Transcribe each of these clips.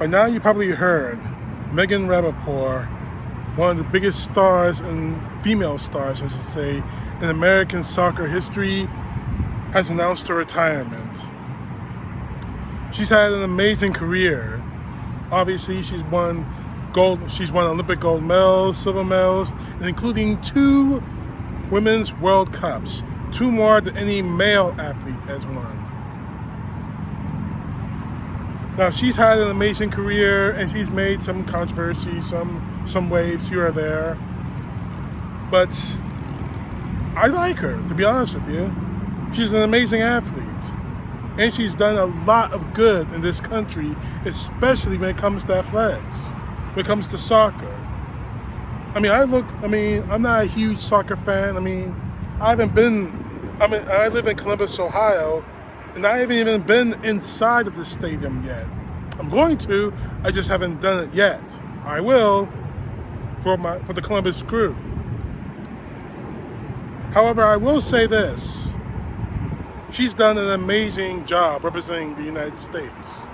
By now you probably heard Megan Rapinoe, one of the biggest stars and female stars, I should say, in American soccer history, has announced her retirement. She's had an amazing career. Obviously, she's won Olympic gold medals, silver medals, including 2 Women's World Cups, 2 more than any male athlete has won. Now, she's had an amazing career, and she's made some controversy, some waves here or there. But I like her, to be honest with you. She's an amazing athlete. And she's done a lot of good in this country, especially when it comes to athletics, when it comes to soccer. I'm not a huge soccer fan. I live in Columbus, Ohio, and I haven't even been inside of the stadium yet. I'm going to, I just haven't done it yet. I will for the Columbus crew. However, I will say this. She's done an amazing job representing the United States.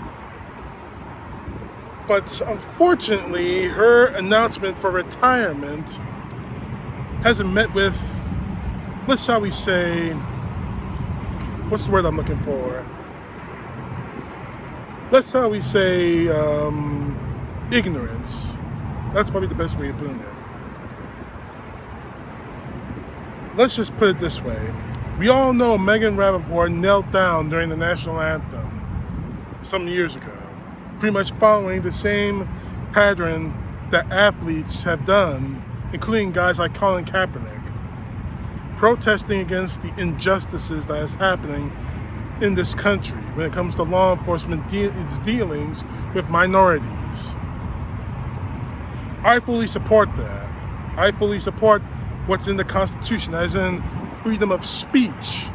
But unfortunately, her announcement for retirement hasn't met with, what's the word I'm looking for? Ignorance. That's probably the best way of putting it. Let's just put it this way. We all know Megan Rapinoe knelt down during the national anthem some years ago, pretty much following the same pattern that athletes have done, including guys like Colin Kaepernick, protesting against the injustices that is happening in this country when it comes to law enforcement dealings with minorities. I fully support that. I fully support what's in the Constitution, as in freedom of speech,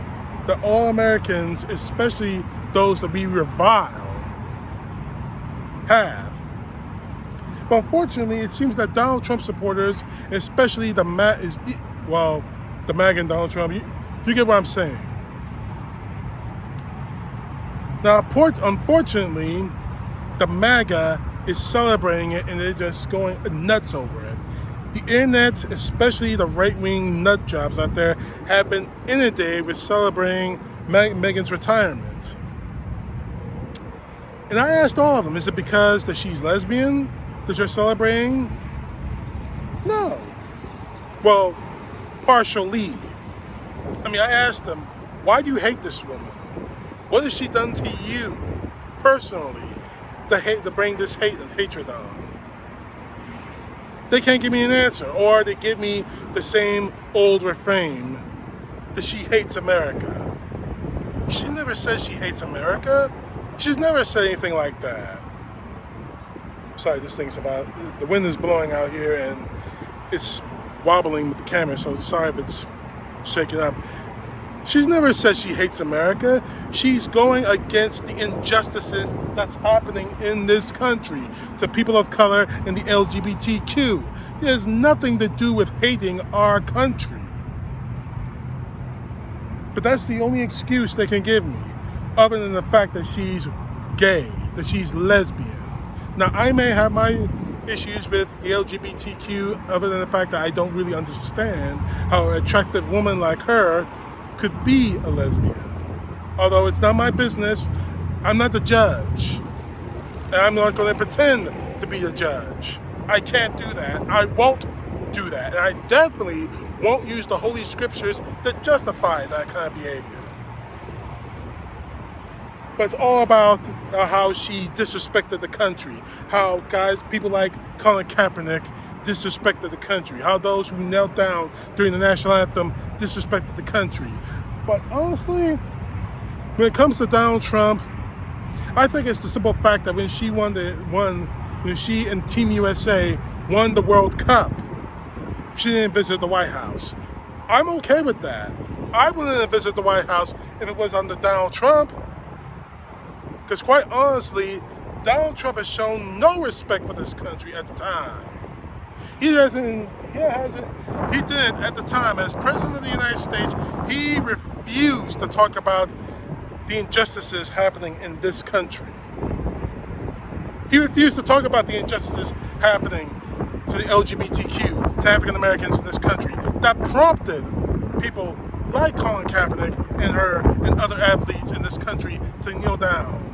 that all Americans, especially those that we revile, have. But unfortunately, it seems that Donald Trump supporters, especially the Maga and Donald Trump, you get what I'm saying. Now, unfortunately, the Maga is celebrating it and they're just going nuts over it. The internet, especially the right-wing nut jobs out there, have been inundated with celebrating Megan's retirement. And I asked all of them, is it because that she's lesbian that you're celebrating? No. Well, partially. I asked them, why do you hate this woman? What has she done to you personally to bring this hatred on? They can't give me an answer, or they give me the same old refrain that she hates America. She never says she hates America. She's never said anything like that. Sorry, the wind is blowing out here and it's wobbling with the camera, so sorry if it's shaking up. She's never said she hates America. She's going against the injustices that's happening in this country to people of color and the LGBTQ. It has nothing to do with hating our country. But that's the only excuse they can give me, other than the fact that she's gay, that she's lesbian. Now, I may have my issues with the LGBTQ, other than the fact that I don't really understand how an attractive woman like her could be a lesbian. Although it's not my business, I'm not the judge. And I'm not going to pretend to be a judge. I can't do that. I won't do that. And I definitely won't use the Holy Scriptures to justify that kind of behavior. But it's all about how she disrespected the country, how people like Colin Kaepernick disrespected the country, how those who knelt down during the national anthem disrespected the country. But honestly, when it comes to Donald Trump, I think it's the simple fact that when she and Team USA won the World Cup, she didn't visit the White House. I'm okay with that. I wouldn't visit the White House if it was under Donald Trump. Because quite honestly, Donald Trump has shown no respect for this country at the time. He did at the time, as President of the United States, he refused to talk about the injustices happening in this country. He refused to talk about the injustices happening to the LGBTQ, to African Americans in this country, that prompted people like Colin Kaepernick and other athletes in this country to kneel down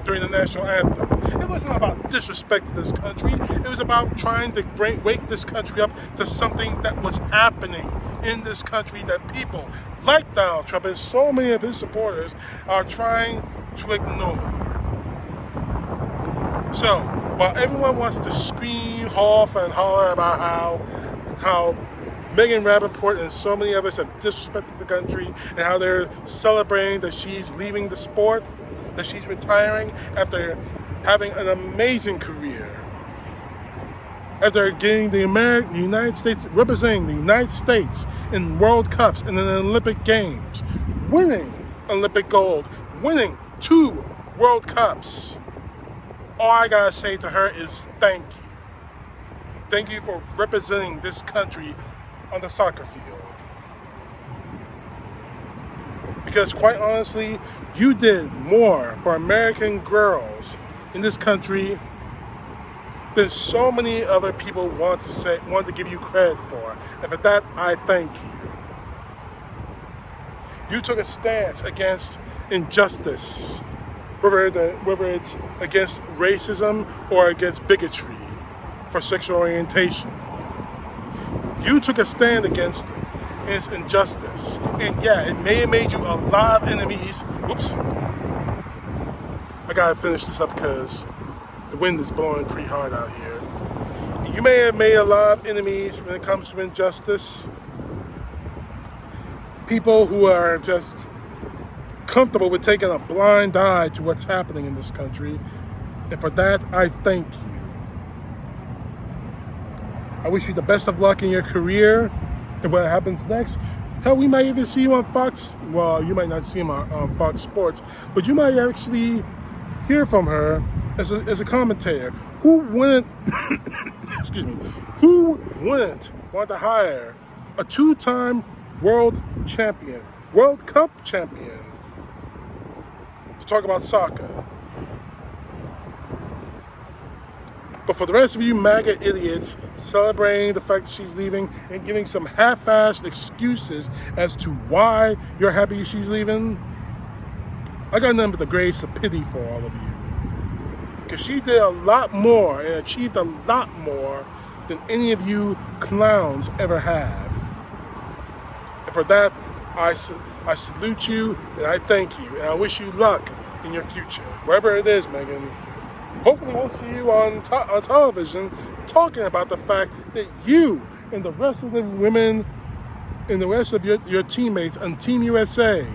during the national anthem. It wasn't about disrespecting this country. It was about trying to wake this country up to something that was happening in this country that people like Donald Trump and so many of his supporters are trying to ignore. So, while everyone wants to scream, huff, and holler about how Megan Rapinoe and so many others have disrespected the country and how they're celebrating that she's leaving the sport, that she's retiring after having an amazing career, after getting the United States, representing the United States in World Cups and in the Olympic Games, winning Olympic gold, winning 2 World Cups. All I gotta say to her is thank you. Thank you for representing this country on the soccer field. Because quite honestly, you did more for American girls in this country than so many other people want to give you credit for. And for that, I thank you. You took a stance against injustice, whether it's against racism or against bigotry for sexual orientation. You took a stand against injustice. And yeah, it may have made you a lot of enemies. Whoops. I gotta finish this up because the wind is blowing pretty hard out here. You may have made a lot of enemies when it comes to injustice. People who are just comfortable with taking a blind eye to what's happening in this country. And for that, I thank you. I wish you the best of luck in your career and what happens next. Hell, we might even see you on Fox. Well, you might not see him on Fox Sports, but you might actually hear from her as a commentator. Who wouldn't, excuse me, who wouldn't want to hire a 2-time world champion, World Cup champion, to talk about soccer? But for the rest of you MAGA idiots celebrating the fact that she's leaving and giving some half-assed excuses as to why you're happy she's leaving, I got nothing but the greatest of pity for all of you. Because she did a lot more and achieved a lot more than any of you clowns ever have. And for that, I salute you and I thank you. And I wish you luck in your future, wherever it is, Megan. Hopefully we'll see you on television talking about the fact that you and the rest of the women and the rest of your teammates on Team USA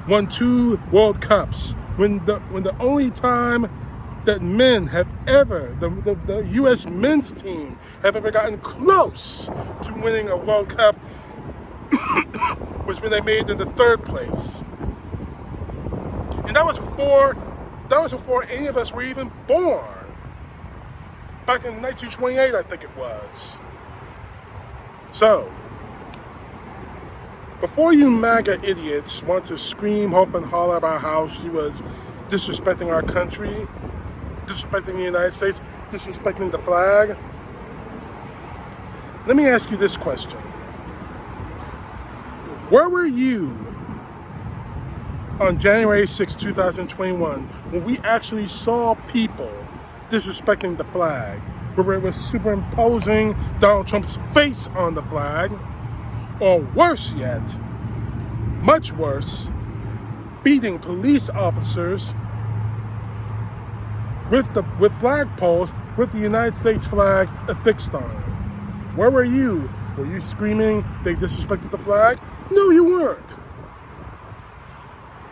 won 2 World Cups when the only time that men have ever, the U.S. men's team have ever gotten close to winning a World Cup was when they made it in the 3rd place. And that was before any of us were even born. Back in 1928, I think it was. So, before you MAGA idiots want to scream, hope, and holler about how she was disrespecting our country, disrespecting the United States, disrespecting the flag, let me ask you this question. Where were you on January 6, 2021, when we actually saw people disrespecting the flag, whether it was superimposing Donald Trump's face on the flag, or worse yet, much worse, beating police officers with flagpoles with the United States flag affixed on it? Where were you? Were you screaming they disrespected the flag? No, you weren't.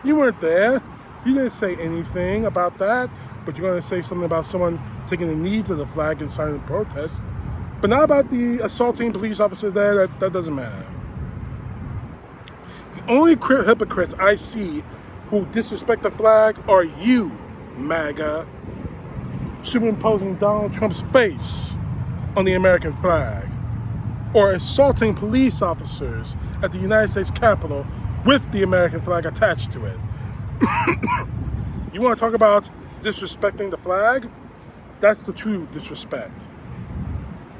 You weren't there. You didn't say anything about that, but you're going to say something about someone taking a knee to the flag and signing a protest, but not about the assaulting police officer there. That doesn't matter. The only hypocrites I see who disrespect the flag are you, MAGA, superimposing Donald Trump's face on the American flag, or assaulting police officers at the United States Capitol with the American flag attached to it. You want to talk about disrespecting the flag? That's the true disrespect.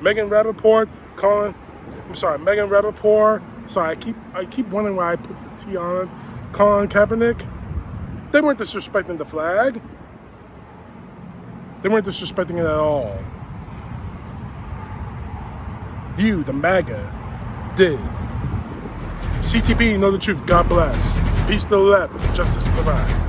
Megan Rapinoe, sorry, I keep wondering why I put the T on it. Colin Kaepernick, they weren't disrespecting the flag. They weren't disrespecting it at all. You, the Maga, did. CTP, know the truth. God bless. Peace to the left, justice to the right.